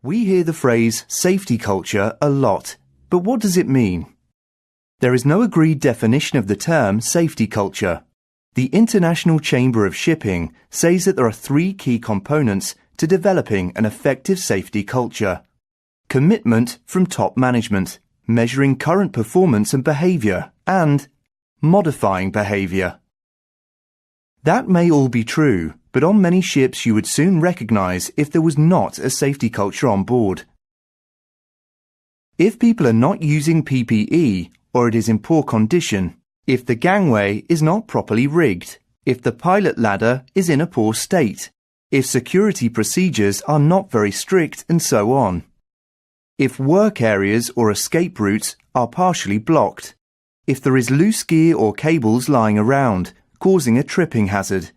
We hear the phrase safety culture a lot, but what does it mean? There is no agreed definition of the term safety culture. The International Chamber of Shipping says that there are three key components to developing an effective safety culture. Commitment from top management, measuring current performance and behaviour, and modifying behaviour. That may all be true, but on many ships you would soon recognise if there was not a safety culture on board. If people are not using PPE, or it is in poor condition, if the gangway is not properly rigged, if the pilot ladder is in a poor state, if security procedures are not very strict, and so on. If work areas or escape routes are partially blocked, if there is loose gear or cables lying around, causing a tripping hazard,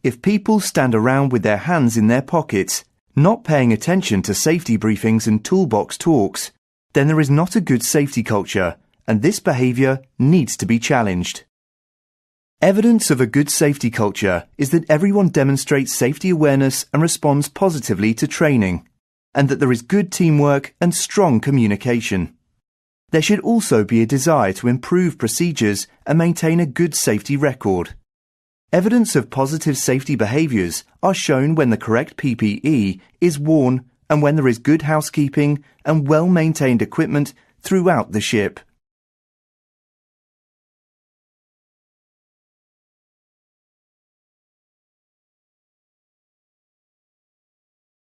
if people stand around with their hands in their pockets, not paying attention to safety briefings and toolbox talks, then there is not a good safety culture, and this behaviour needs to be challenged. Evidence of a good safety culture is that everyone demonstrates safety awareness and responds positively to training, and that there is good teamwork and strong communication. There should also be a desire to improve procedures and maintain a good safety record. Evidence of positive safety behaviours are shown when the correct PPE is worn and when there is good housekeeping and well-maintained equipment throughout the ship.